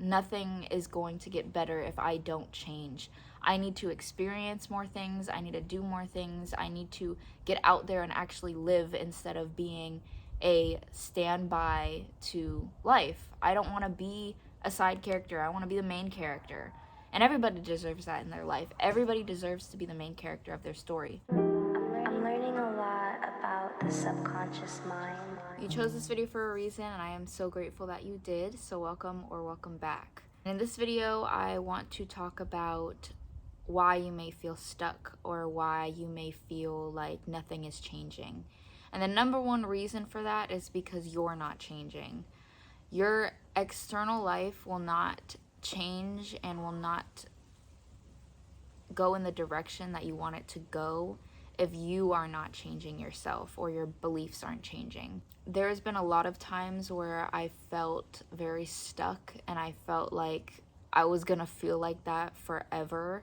nothing is going to get better if I don't change. I need to experience more things. I need to do more things. I need to get out there and actually live instead of being a standby to life. I don't want to be a side character. I want to be the main character. And everybody deserves that in their life. Everybody deserves to be the main character of their story. I'm learning a lot about the subconscious mind. You chose this video for a reason, and I am so grateful that you did. So welcome or welcome back. In this video, I want to talk about why you may feel stuck or why you may feel like nothing is changing. And the number one reason for that is because you're not changing. Your external life will not change and will not go in the direction that you want it to go if you are not changing yourself or your beliefs aren't changing. There's been a lot of times where I felt very stuck and I felt like I was gonna feel like that forever.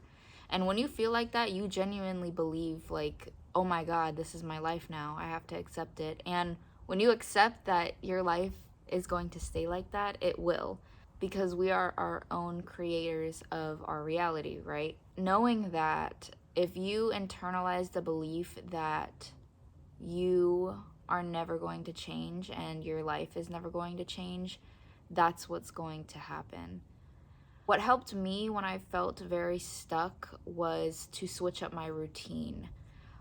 And when you feel like that, you genuinely believe like, oh my God, this is my life now. I have to accept it. And when you accept that your life is going to stay like that, it will. Because we are our own creators of our reality, right? Knowing that if you internalize the belief that you are never going to change and your life is never going to change, that's what's going to happen. What helped me when I felt very stuck was to switch up my routine.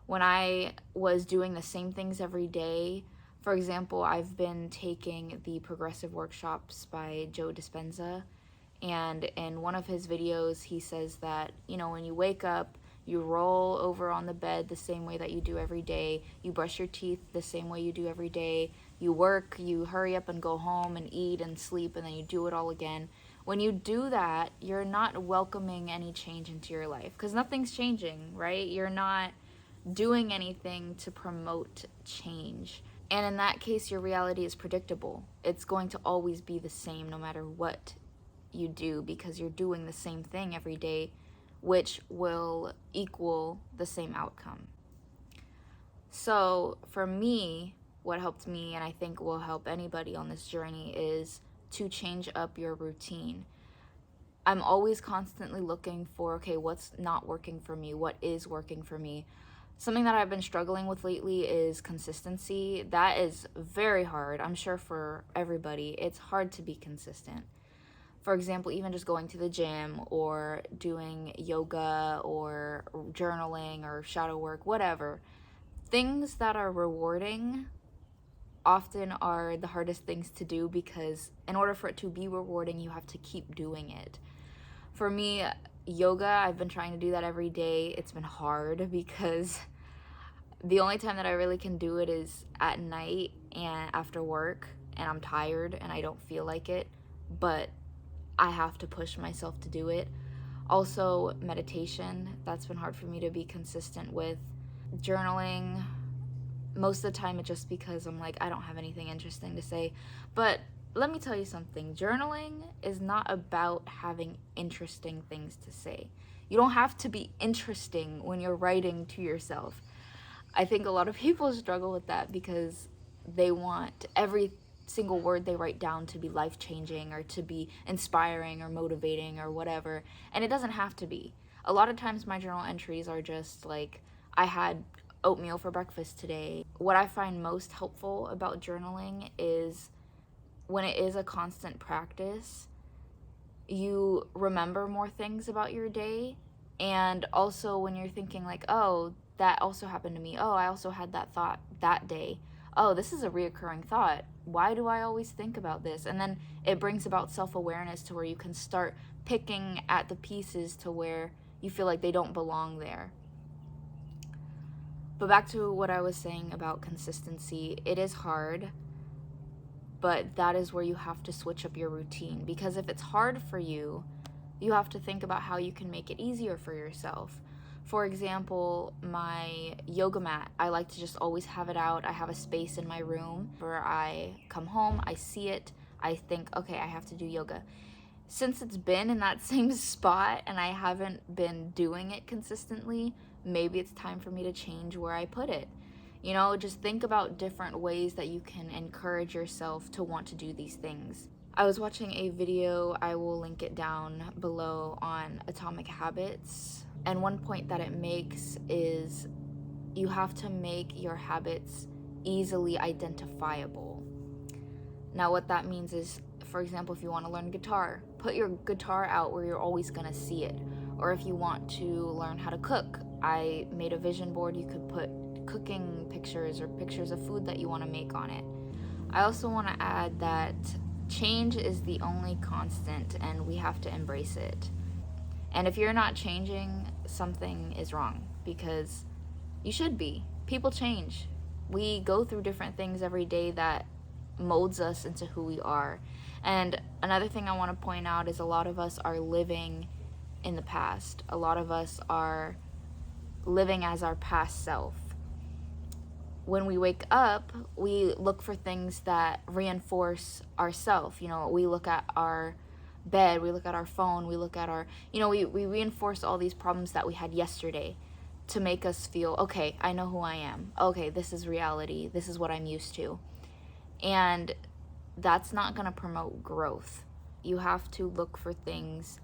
When I was doing the same things every day, for example, I've been taking the progressive workshops by Joe Dispenza, and in one of his videos, he says that, when you wake up, you roll over on the bed the same way that you do every day. You brush your teeth the same way you do every day. You work, you hurry up and go home and eat and sleep, and then you do it all again. When you do that, you're not welcoming any change into your life because nothing's changing, right? You're not doing anything to promote change. And in that case, your reality is predictable. It's going to always be the same no matter what you do because you're doing the same thing every day, which will equal the same outcome. So for me, what helped me, and I think will help anybody on this journey, is to change up your routine. I'm always constantly looking for, okay, what's not working for me? What is working for me? Something that I've been struggling with lately is consistency. That is very hard. I'm sure for everybody, it's hard to be consistent. For example, even just going to the gym or doing yoga or journaling or shadow work, whatever. Things that are rewarding often are the hardest things to do because in order for it to be rewarding, you have to keep doing it. For me, yoga, I've been trying to do that every day. It's been hard because the only time that I really can do it is at night and after work, and I'm tired and I don't feel like it, but I have to push myself to do it. Also, meditation, that's been hard for me to be consistent with. Journaling, most of the time it's just because I'm like, I don't have anything interesting to say. But let me tell you something. Journaling is not about having interesting things to say. You don't have to be interesting when you're writing to yourself. I think a lot of people struggle with that because they want every single word they write down to be life-changing or to be inspiring or motivating or whatever. And it doesn't have to be. A lot of times my journal entries are just like, I had oatmeal for breakfast today. What I find most helpful about journaling is when it is a constant practice, you remember more things about your day. And also when you're thinking like, oh, that also happened to me. Oh, I also had that thought that day. Oh, this is a reoccurring thought. Why do I always think about this? And then it brings about self-awareness to where you can start picking at the pieces to where you feel like they don't belong there. But back to what I was saying about consistency, it is hard, but that is where you have to switch up your routine. Because if it's hard for you, you have to think about how you can make it easier for yourself. For example, my yoga mat, I like to just always have it out. I have a space in my room where I come home, I see it, I think, okay, I have to do yoga. Since it's been in that same spot and I haven't been doing it consistently, maybe it's time for me to change where I put it. Just think about different ways that you can encourage yourself to want to do these things. I was watching a video, I will link it down below, on atomic habits. And one point that it makes is you have to make your habits easily identifiable. Now, what that means is, for example, if you want to learn guitar, put your guitar out where you're always going to see it. Or if you want to learn how to cook, I made a vision board. You could put cooking pictures or pictures of food that you want to make on it. I also want to add that change is the only constant, and we have to embrace it. And if you're not changing, something is wrong, because you should be. People change. We go through different things every day that molds us into who we are. And another thing I want to point out is a lot of us are living in the past. A lot of us are living as our past self. When we wake up, we look for things that reinforce ourself. You know, we look at our bed, we look at our phone, we look at our, we reinforce all these problems that we had yesterday to make us feel, okay, I know who I am. Okay, this is reality. This is what I'm used to. And that's not going to promote growth. You have to look for things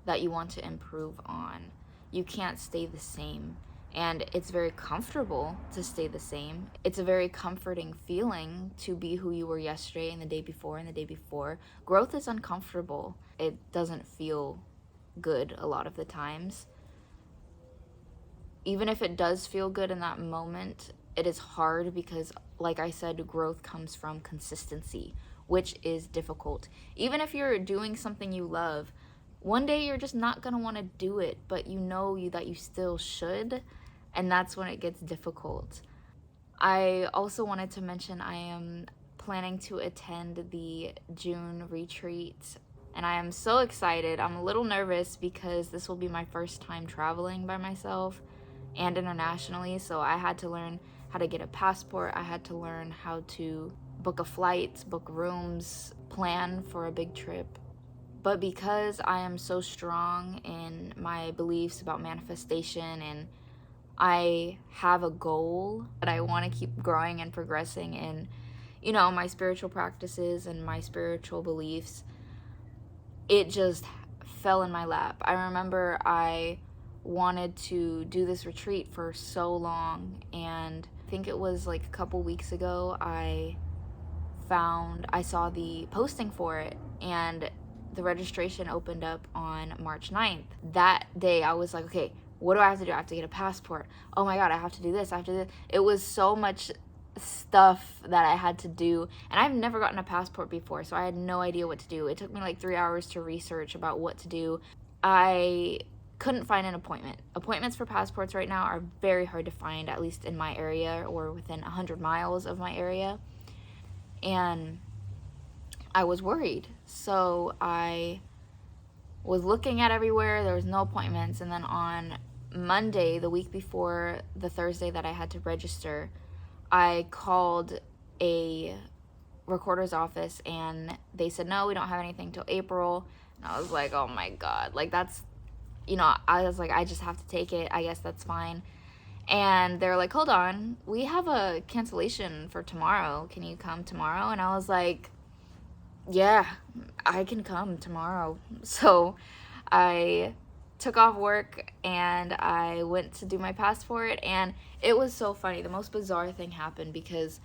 that you want to improve on. You can't stay the same. And it's very comfortable to stay the same. It's a very comforting feeling to be who you were yesterday and the day before and the day before. Growth is uncomfortable. It doesn't feel good a lot of the times. Even if it does feel good in that moment, it is hard because, like I said, growth comes from consistency, which is difficult. Even if you're doing something you love, one day you're just not going to want to do it, but you know that you still should, and that's when it gets difficult. I also wanted to mention I am planning to attend the June retreat, and I am so excited. I'm a little nervous because this will be my first time traveling by myself and internationally, so I had to learn how to get a passport. I had to learn how to book a flight, book rooms, plan for a big trip. But because I am so strong in my beliefs about manifestation, and I have a goal that I want to keep growing and progressing in, my spiritual practices and my spiritual beliefs, it just fell in my lap. I remember I wanted to do this retreat for so long, and I think it was like a couple weeks ago I saw the posting for it, and the registration opened up on March 9th. That day I was like, okay, what do I have to do? I have to get a passport. Oh my God, I have to do this. I have to do this. It was so much stuff that I had to do, and I've never gotten a passport before, so I had no idea what to do. It took me like 3 hours to research about what to do. I couldn't find an appointment. Appointments for passports right now are very hard to find, at least in my area or within 100 miles of my area. And I was worried. So I was looking at everywhere. There was no appointments. And then on Monday, the week before the Thursday that I had to register, I called a recorder's office and they said, no, we don't have anything till April. And I was like, oh my God, like that's, I was like, I just have to take it. I guess that's fine. And they're like, hold on, we have a cancellation for tomorrow. Can you come tomorrow? And I was like, yeah, I can come tomorrow. So I took off work and I went to do my passport, and it was so funny. The most bizarre thing happened because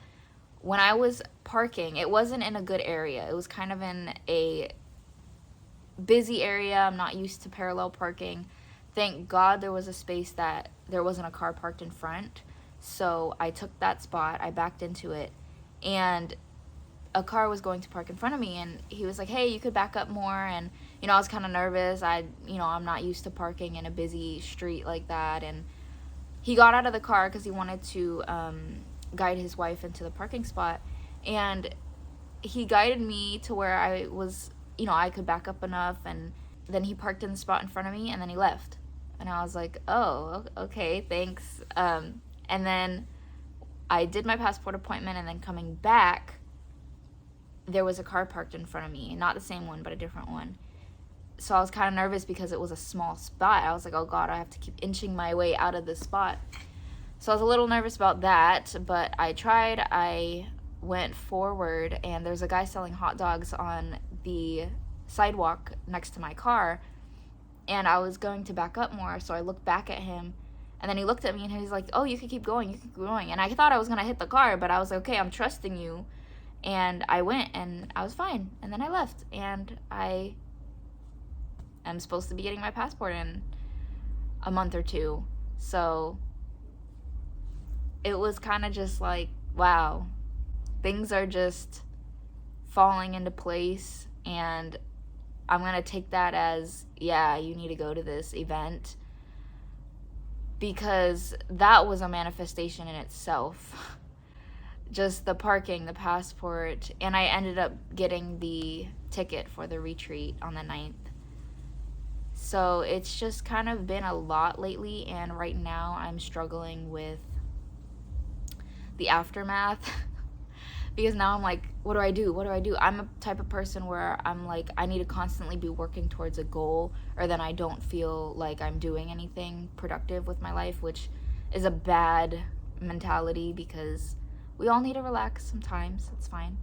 when I was parking, it wasn't in a good area. It was kind of in a busy area. I'm not used to parallel parking. Thank God there was a space that there wasn't a car parked in front. So I took that spot, I backed into it, and a car was going to park in front of me, and he was like, hey, you could back up more. And I was kind of nervous. I'm not used to parking in a busy street like that. And he got out of the car because he wanted to guide his wife into the parking spot, and he guided me to where I was, I could back up enough, and then he parked in the spot in front of me, and then he left. And I was like, oh, okay, thanks. And then I did my passport appointment, and then coming back, there was a car parked in front of me. Not the same one, but a different one. So I was kind of nervous because it was a small spot. I was like, oh God, I have to keep inching my way out of this spot. So I was a little nervous about that, but I tried. I went forward, and there's a guy selling hot dogs on the sidewalk next to my car, and I was going to back up more, so I looked back at him, and then he looked at me and he was like, oh, you can keep going, you can keep going. And I thought I was going to hit the car, but I was like, okay, I'm trusting you. And I went, and I was fine. And then I left, and I am supposed to be getting my passport in a month or two. So it was kind of just like, wow, things are just falling into place, and I'm going to take that as, yeah, you need to go to this event, because that was a manifestation in itself. Just the parking, the passport, and I ended up getting the ticket for the retreat on the 9th. So it's just kind of been a lot lately, and right now I'm struggling with the aftermath. Because now I'm like, what do I do? What do I do? I'm a type of person where I'm like, I need to constantly be working towards a goal, or then I don't feel like I'm doing anything productive with my life, which is a bad mentality, because we all need to relax sometimes. It's fine.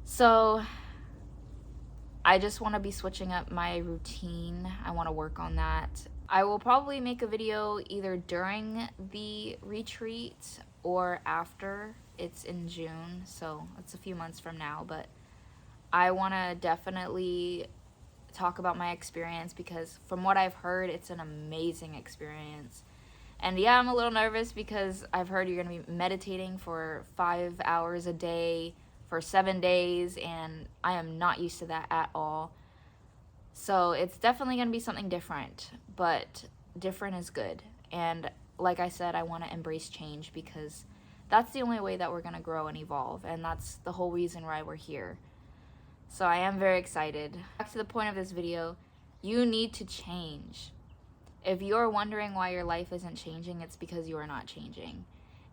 So I just want to be switching up my routine. I want to work on that. I will probably make a video either during the retreat or after. It's in June, so it's a few months from now, but I want to definitely talk about my experience, because from what I've heard, it's an amazing experience. And yeah, I'm a little nervous because I've heard you're going to be meditating for 5 hours a day for 7 days, and I am not used to that at all. So it's definitely going to be something different, but different is good. And like I said, I want to embrace change, because that's the only way that we're going to grow and evolve, and that's the whole reason why we're here. So I am very excited. Back to the point of this video, you need to change. If you're wondering why your life isn't changing, it's because you are not changing.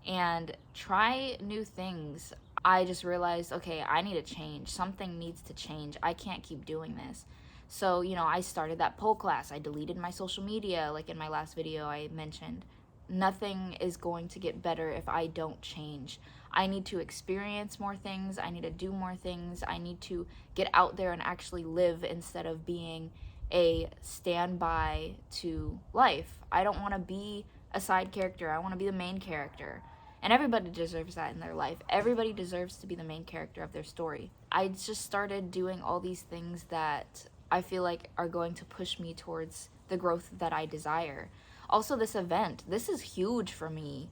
And try new things. I just realized, okay, I need to change. Something needs to change. I can't keep doing this. So, I started that pole class. I deleted my social media, like in my last video I mentioned. Nothing is going to get better if I don't change. I need to experience more things. I need to do more things. I need to get out there and actually live, instead of being a standby to life. I don't want to be a side character. I want to be the main character. And everybody deserves that in their life. Everybody deserves to be the main character of their story. I just started doing all these things that I feel like are going to push me towards the growth that I desire. Also, this event, this is huge for me.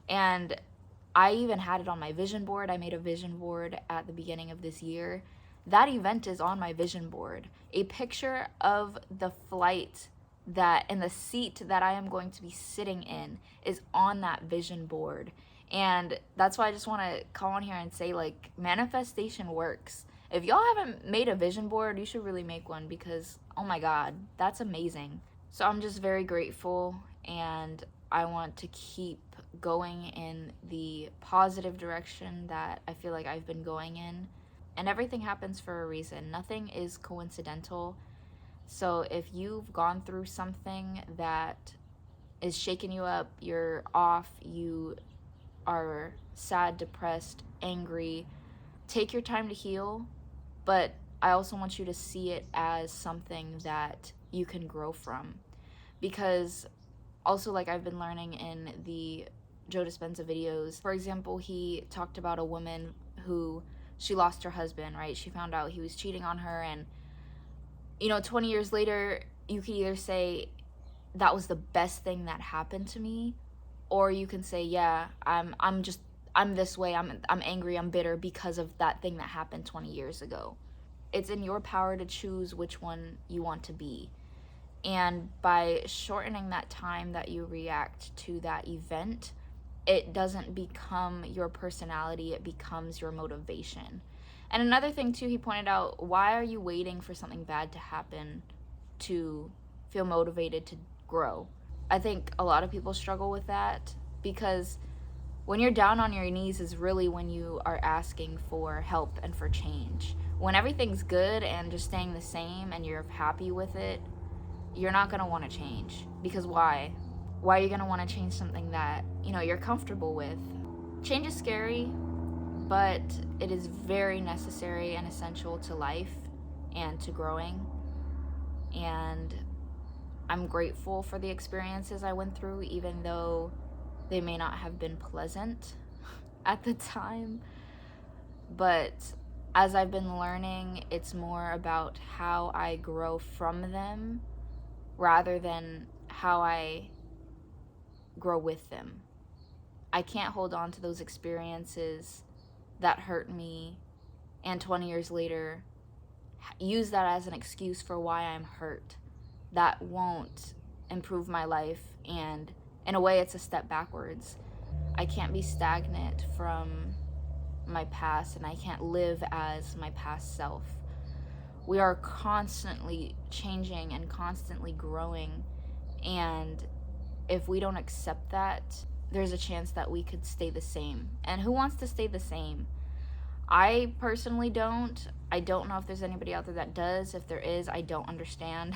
And I even had it on my vision board. I made a vision board at the beginning of this year. That event is on my vision board. A picture of the flight that and the seat that I am going to be sitting in is on that vision board. And that's why I just want to call on here and say, like, manifestation works. If y'all haven't made a vision board, you should really make one, because oh my god, that's amazing. So I'm just very grateful, and I want to keep going in the positive direction that I feel like I've been going in. And everything happens for a reason. Nothing is coincidental. So if you've gone through something that is shaking you up, you're off, you are sad, depressed, angry, take your time to heal. But I also want you to see it as something that you can grow from. Because also, like I've been learning in the Joe Dispenza videos, for example, he talked about a woman who, she lost her husband, right? She found out he was cheating on her, and 20 years later, you could either say that was the best thing that happened to me, or you can say, yeah, I'm this way, I'm angry, I'm bitter because of that thing that happened 20 years ago. It's in your power to choose which one you want to be. And by shortening that time that you react to that event, it doesn't become your personality, it becomes your motivation. And another thing too, he pointed out, why are you waiting for something bad to happen to feel motivated to grow? I think a lot of people struggle with that, because when you're down on your knees is really when you are asking for help and for change. When everything's good and just staying the same and you're happy with it, you're not going to want to change. Because why? Why are you going to want to change something that, you're comfortable with? Change is scary, but it is very necessary and essential to life and to growing. And I'm grateful for the experiences I went through, even though they may not have been pleasant at the time. But as I've been learning, it's more about how I grow from them rather than how I grow with them. I can't hold on to those experiences that hurt me and 20 years later use that as an excuse for why I'm hurt. That won't improve my life, and in a way, it's a step backwards. I can't be stagnant from my past, and I can't live as my past self. We are constantly changing and constantly growing, and if we don't accept that, there's a chance that we could stay the same. And who wants to stay the same? I personally don't. I don't know if there's anybody out there that does. If there is, I don't understand.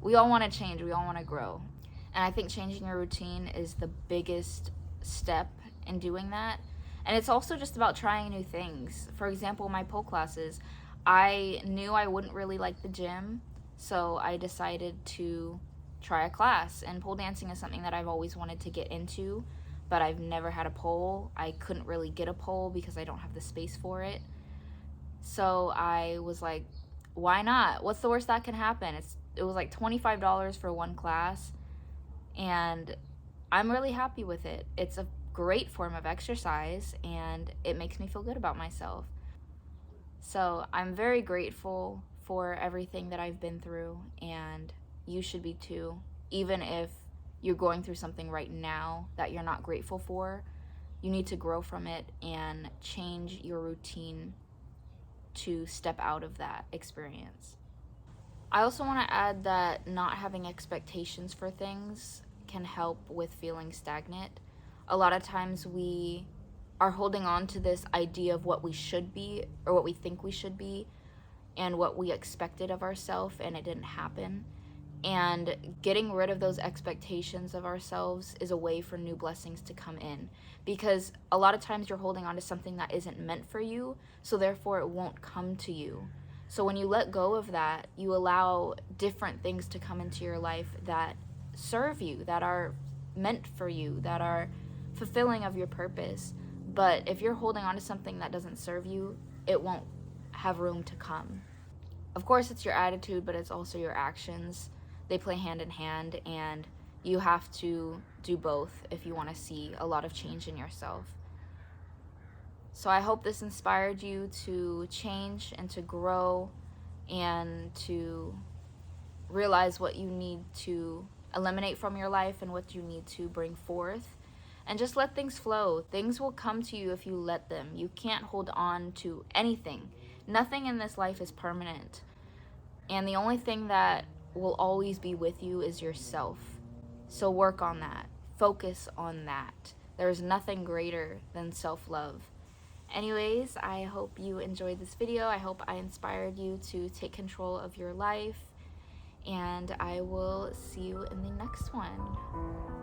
We all want to change, we all want to grow. And I think changing your routine is the biggest step in doing that. And it's also just about trying new things. For example, my pole classes, I knew I wouldn't really like the gym, so I decided to try a class. And pole dancing is something that I've always wanted to get into, but I've never had a pole. I couldn't really get a pole because I don't have the space for it. So I was like, why not? What's the worst that can happen? It was like $25 for one class, and I'm really happy with it. It's a great form of exercise, and it makes me feel good about myself. So I'm very grateful for everything that I've been through, and you should be too. Even if you're going through something right now that you're not grateful for, you need to grow from it and change your routine to step out of that experience. I also want to add that not having expectations for things can help with feeling stagnant. A lot of times we are holding on to this idea of what we should be or what we think we should be and what we expected of ourselves, and it didn't happen. And getting rid of those expectations of ourselves is a way for new blessings to come in, because a lot of times you're holding on to something that isn't meant for you, so therefore it won't come to you. So when you let go of that, you allow different things to come into your life that serve you, that are meant for you, that are fulfilling of your purpose. But if you're holding on to something that doesn't serve you, it won't have room to come. Of course, it's your attitude, but it's also your actions. They play hand in hand, and you have to do both if you want to see a lot of change in yourself. So I hope this inspired you to change and to grow and to realize what you need to eliminate from your life and what you need to bring forth. And just let things flow. Things will come to you if you let them. You can't hold on to anything. Nothing in this life is permanent. And the only thing that will always be with you is yourself. So work on that. Focus on that. There's nothing greater than self-love. Anyways, I hope you enjoyed this video. I hope I inspired you to take control of your life. And I will see you in the next one.